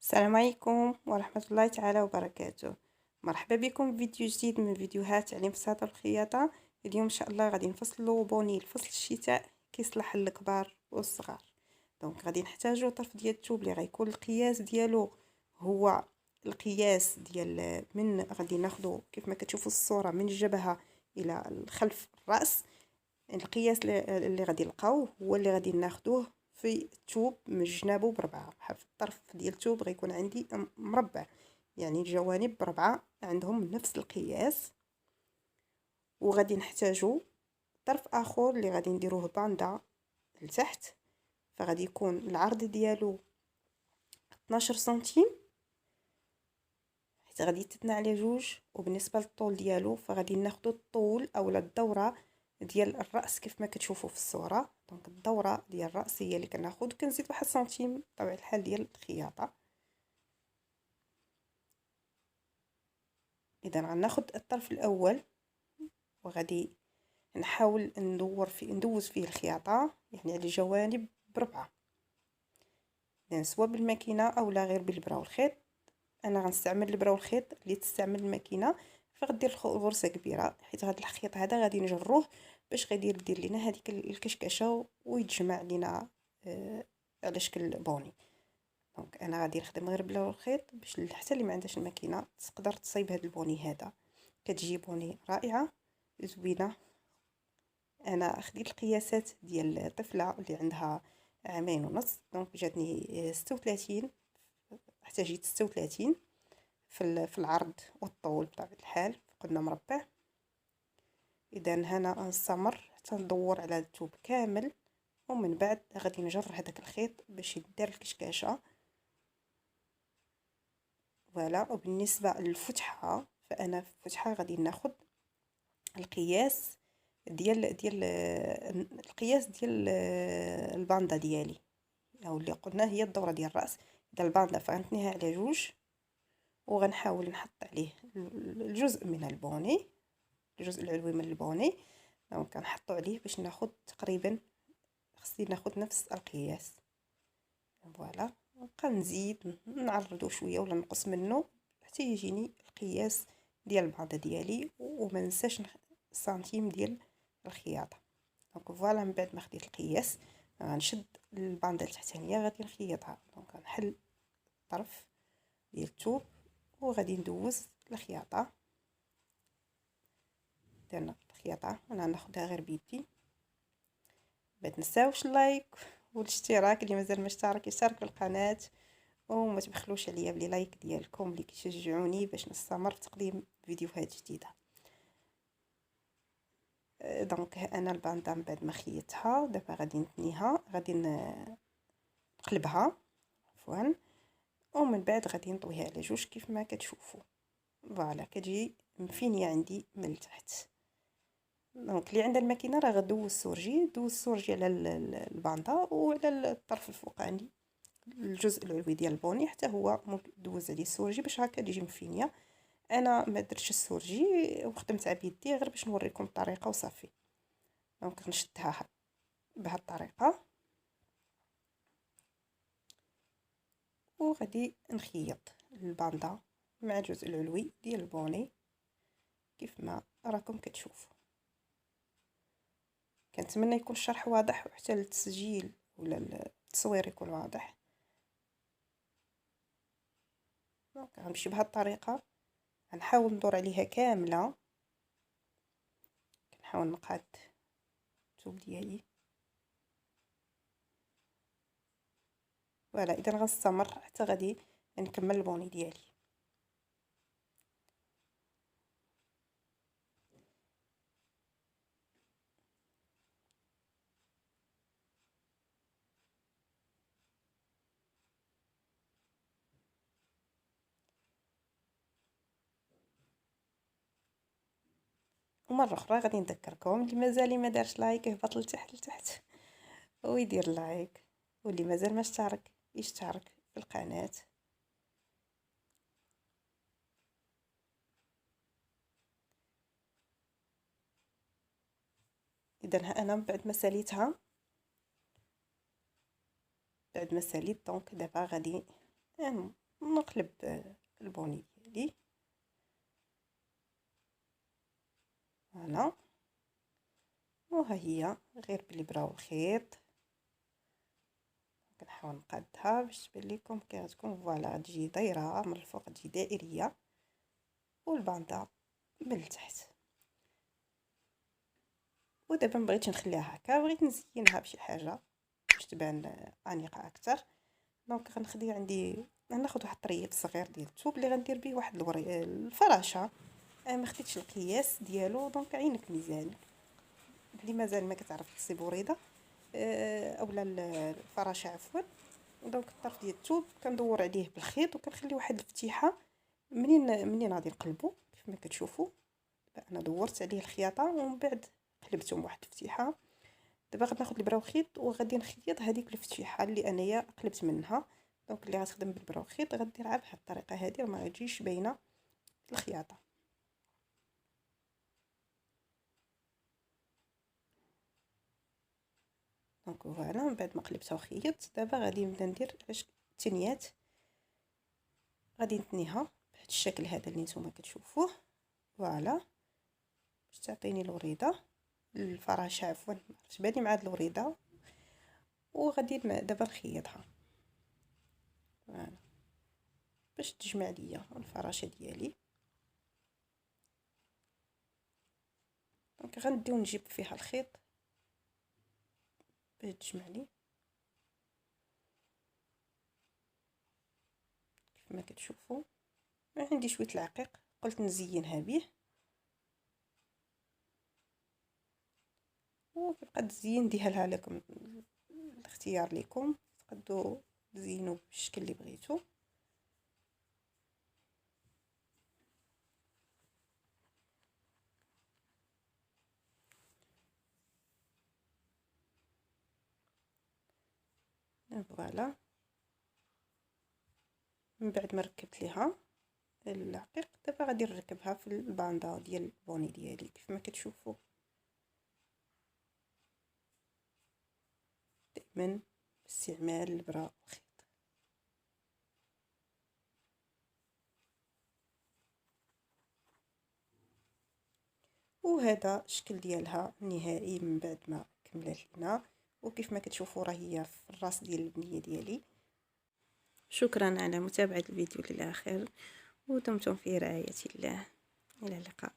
السلام عليكم ورحمة الله تعالى وبركاته. مرحبا بكم في فيديو جديد من فيديوهات تعليم بساطة الخياطة. اليوم ان شاء الله غادي نفصلوا بوني لفصل الشتاء كيصلح للكبار والصغار. دونك غادي نحتاجو طرف ديال الثوب اللي غيكون القياس ديالو هو القياس ديال من غادي ناخدو كيف ما كتشوفوا الصورة من الجبهة الى الخلف الراس. القياس اللي غادي نلقاوه هو اللي غادي ناخدوه في الثوب من جنابه بربعة. في الطرف ديال الثوب غيكون عندي مربع، يعني الجوانب بربعة عندهم نفس القياس. وغادي نحتاجو طرف اخر اللي غادي نديروه باندا لتحت، فغادي يكون العرض ديالو 12 سنتيم حيت غادي تتنا على جوج. وبالنسبه للطول ديالو فغادي ناخدو الطول اولا الدوره ديال الراس كيف ما كتشوفوا في الصوره. دونك الدوره ديال الراس هي اللي كناخذ، كنزيد واحد سنتيم بطبيعه الحال ديال الخياطه. اذا غناخذ الطرف الاول وغادي نحاول ندوز فيه الخياطه، يعني على الجوانب بربعه، يعني سواء بالماكينه اولا غير بالبرا والخيط. انا غنستعمل البرا والخيط، اللي تستعمل الماكينه فغدير الغرزه كبيره، حيت هذا الخيط هذا غادي نجروه باش دير لينا هذيك الكشكشه ويتجمع لينا على شكل بوني. دونك انا غادي نخدم غير بلا الخيط باش حتى اللي ما عندهاش الماكينه تقدر تصايب هذا البوني هذا. كتجي بوني رائعه زوينه. انا خديت القياسات ديال الطفله اللي عندها عامين ونص، دونك جاتني 36، حتى جيت 36 في العرض والطول بطبيعه الحال، قلنا مربع. اذا هنا نستمر حتى ندور على الثوب كامل، ومن بعد غادي نجر هذاك الخيط باش يدار الكشكاشه. فوالا. وبالنسبه للفتحه فانا في الفتحه غادي ناخذ القياس ديال القياس ديال الباندا ديالي، او اللي قلنا هي الدوره ديال الراس. اذا الباندا فغنتنيها على جوج وغنحاول نحط عليه الجزء من البوني، الجزء العلوي من البوني. دونك كنحطو عليه باش ناخذ تقريبا، خصني ناخذ نفس القياس. فوالا. نبقى نزيد نعرضو شويه ولا نقص منه حتى يجيني القياس ديال الباندا ديالي، وما ننساش السنتيم ديال الخياطه. دونك فوالا. من بعد ما خديت القياس غنشد الباندا التحتانيه غادي نخيطها. دونك غنحل الطرف ديال الثوب وغادي ندوز الخياطه. درنا الخياطه انا ناخذها غير بيدي. ما تنساوش اللايك والاشتراك، اللي مازال ما اشترك يشترك في القناه، وما تبخلوش عليا بلي لايك ديالكم اللي كيشجعوني باش نستمر في تقديم فيديوهات جديده. دونك انا الباندا من بعد ما خيطتها دابا غادي نتنيها، غادي نقلبها عفوا، ومن بعد غادي نطويها على جوج كيف ما كتشوفوا. فوالا كتجي مفينيه عندي من التحت. دونك اللي عندها الماكينه راه غدوز السورجي، دوز السورجي على الباندا وعلى الطرف الفوقاني الجزء العلوي ديال البوني حتى هو دوز عليه السورجي باش هكا تجي مفينيه. انا ما درتش السورجي وخدمتها بيدي غير باش نوريكم الطريقه وصافي. دونك نشدها بهذه الطريقه وغادي نخيط الباندا مع الجزء العلوي ديال البوني كيف ما راكم كتشوفوا. كنتمنى يكون الشرح واضح وحتى التسجيل ولا التصوير يكون واضح. دونك غنمشي بهذه الطريقه، غنحاول ندور عليها كامله، كنحاول نقاد الثوب ديالي. فوالا. اذا غنستمر حتى غادي نكمل البوني ديالي. ومره اخرى غادي نذكركم اللي مازال ما دارش لايك يهبط لتحت لتحت ويدير لايك، واللي مازال ما اشترك يشترك في القناه. اذا انا بعد ما ساليتها، بعد ما ساليت دونك دابا غادي نقلب البوني ديالي. فوالا، وها هي غير بالابره والخيط. كنحاول نقادها باش تبان لكم كي غتكون. فوالا تجي دايره من الفوق، تجي دائريه، والباندا من التحت. ودابا مبغيتش نخليها هكا، بغيت نزينها بشي حاجه باش تبان انيقه اكثر. دونك غنخلي عندي، غناخذ واحد الطريف صغير ديال الثوب اللي غندير به واحد الفراشه. ما خديتش القياس ديالو، دونك عينك ميزان. اللي مازال ما كتعرف تصيب وريده اولا الفراشه عفوا. دونك الطرف ديال الثوب كندور عليه بالخيط وكنخلي واحد الفتيحه. منين غادي نقلبو كيف ما كتشوفوا، انا دورت عليه الخياطه ومن بعد قلبتهم واحد الفتيحه. دابا غناخذ البرا وخيط وغادي نخيط هذيك الفتيحه اللي انايا قلبت منها. دونك اللي غتخدم بالبرا وخيط غديرها بهذه الطريقه هذه، وما غتجيش باينه الخياطه. دونك فوالا، من بعد ما قلبتها وخيطت دابا غادي نبدا ندير التنيات. غادي نتنيها بهذا الشكل هذا اللي نتوما كتشوفوه. فوالا باش تعطيني الوريده الفراشه عفوا، عرفت بالي مع هاد الوريده. وغادي دابا نخيطها. فوالا باش تجمع ليا الفراشه ديالي. دونك غنديو نجيب فيها الخيط باش تجمع لي كيف ما كتشوفوا. عندي شويه العقيق قلت نزينها به، وكيبقى التزيين ديالها لكم الاختيار لكم، تقدروا تزينوا بالشكل اللي بغيتو. فوالا من بعد ما ركبت ليها العقيق دابا غادي نركبها في الباندا ديال البوني ديالي كيف ما كتشوفوا. دائما باستعمال البرا والخيط. وهذا الشكل ديالها النهائي من بعد ما كملت لنا. وكيف ما كتشوفوا راه هي في الراس ديال البنيه ديالي. شكرا على متابعه الفيديو للاخر، ودمتم في رعايه الله. الى اللقاء.